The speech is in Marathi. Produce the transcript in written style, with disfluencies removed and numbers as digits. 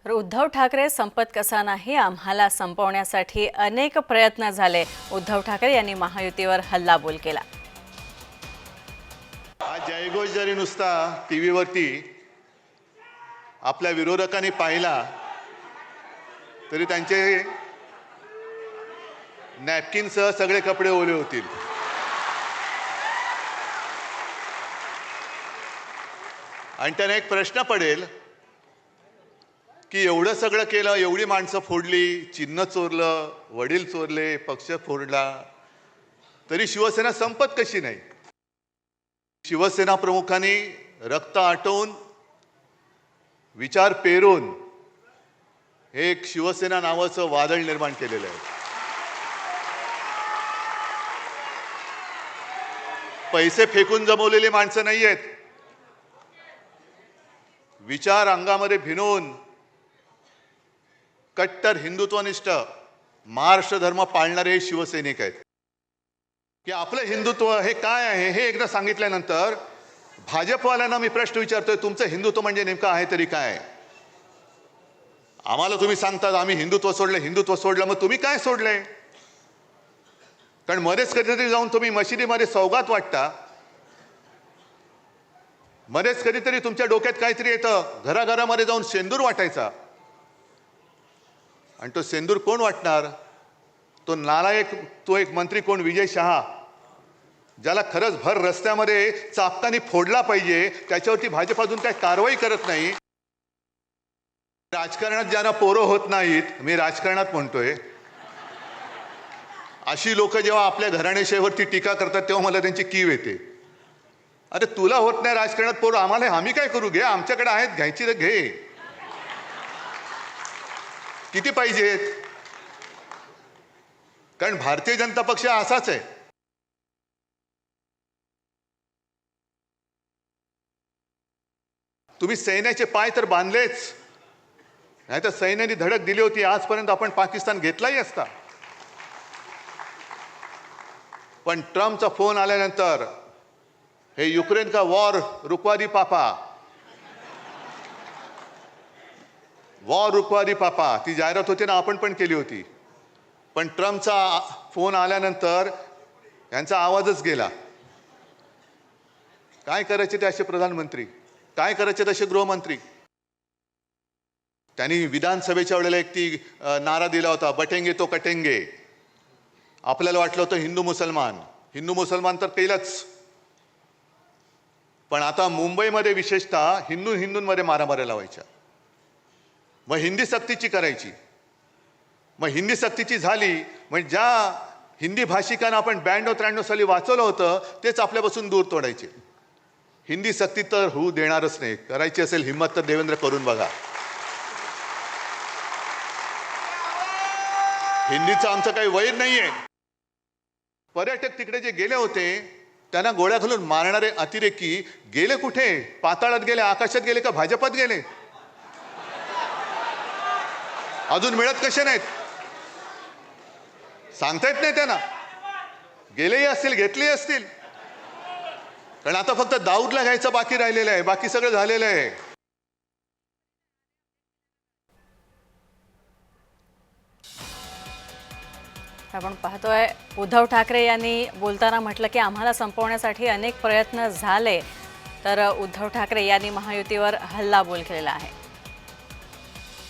तर उद्धव ठाकरे संपत कसा नाही आम्हाला संपवण्यासाठी अनेक प्रयत्न झाले। उद्धव ठाकरे यांनी महायुतीवर हल्लाबोल केला। आज जयघोष जरी नुसता टीव्हीवरती आपल्या विरोधकांनी पाहिला तरी त्यांचे नॅपकिनसह सगळे कपडे ओले होतील। आणि त्यांना एक प्रश्न पडेल की एवढं सगळं केलं, एवढी माणसं फोडली, चिन्ह चोरलं, वडील चोरले, पक्ष फोडला, तरी शिवसेना संपत कशी नाही। शिवसेना प्रमुखांनी रक्त आटवून विचार पेरून एक शिवसेना नावाचं वादळ निर्माण केलेलं आहे। पैसे फेकून जमवलेली माणसं नाही आहेत, विचार अंगामध्ये भिनवून कट्टर हिंदुत्वनिष्ठ महाराष्ट्र धर्म पाळणारे शिवसैनिक आहेत। की आपलं हिंदुत्व हे काय आहे हे एकदा सांगितल्यानंतर भाजपवाल्यांना मी प्रश्न विचारतोय, तुमचं हिंदुत्व म्हणजे नेमकं आहे तरी काय? आम्हाला तुम्ही सांगतात आम्ही हिंदुत्व सोडलं, मग तुम्ही काय सोडलंय? कारण मध्येच कधीतरी जाऊन तुम्ही मशिदीमध्ये सौगात वाटता, मध्येच कधीतरी तुमच्या डोक्यात काहीतरी येतं, घराघरामध्ये जाऊन सेंदूर वाटायचा। आणि तो सेंदूर कोण वाटणार? तो नालायक, तो एक मंत्री कोण, विजय शहा, ज्याला खरंच भर रस्त्यामध्ये चापकानी फोडला पाहिजे, त्याच्यावरती भाजप अजून काही कारवाई करत नाही। राजकारणात ज्यांना पोरं होत नाहीत, मी राजकारणात म्हणतोय, अशी लोक जेव्हा आपल्या घराणेशाहीवरती टीका करतात तेव्हा मला त्यांची कीव येते। अरे तुला होत नाही राजकारणात पोरं, आम्हाला आम्ही काय करू? घे, आमच्याकडे आहेत, घ्यायची तर घे, किती पाहिजेत? कारण भारतीय जनता पक्ष असाच आहे। तुम्ही सैन्याचे पाय तर बांधलेच, नाही तर सैन्याने धडक दिली होती, आजपर्यंत आपण पाकिस्तान घेतलाही असता। पण ट्रम्पचा फोन आल्यानंतर हे युक्रेन का वॉर रुकवा दी पापा, वॉर रुकवा दी पापा, ती जाहिरात होती ना, आपण पण केली होती। पण ट्रम्पचा फोन आल्यानंतर यांचा आवाजच गेला। काय करायचे ते असे प्रधानमंत्री, काय करायचे तसे गृहमंत्री? त्यांनी विधानसभेच्या वेळेला एक ती नारा दिला होता, बटेंगे तो कटेंगे। आपल्याला वाटलं होतं हिंदू मुसलमान तर केलंच, पण आता मुंबईमध्ये विशेषतः हिंदूंमध्ये मारामाऱ्या लावायच्या, मग हिंदी सक्तीची करायची। मग हिंदी सक्तीची झाली म्हणजे ज्या हिंदी भाषिकांना आपण 92-93 साली वाचवलं होतं तेच आपल्यापासून दूर तोडायचे। हिंदी सक्ती तर होऊ देणारच नाही, करायची असेल हिम्मत तर देवेंद्र करून बघा। हिंदीचं आमचं काही वैर नाहीये। पर्यटक तिकडे जे गेले होते त्यांना गोळ्या घालून मारणारे अतिरेकी गेले कुठे? पाताळात गेले, आकाशात गेले का भाजपात गेले? अजून मिळत कसे नाहीत सांगता येत नाही त्यांना, गेलेही असतील, घेतलेही असतील। कारण आता फक्त दाऊदला घ्यायचं बाकी राहिलेलं आहे, बाकी सगळं झालेलं आहे। आपण पाहतोय उद्धव ठाकरे यांनी बोलताना म्हटलं की आम्हाला संपवण्यासाठी अनेक प्रयत्न झाले। तर उद्धव ठाकरे यांनी महायुतीवर हल्लाबोल केलेला आहे।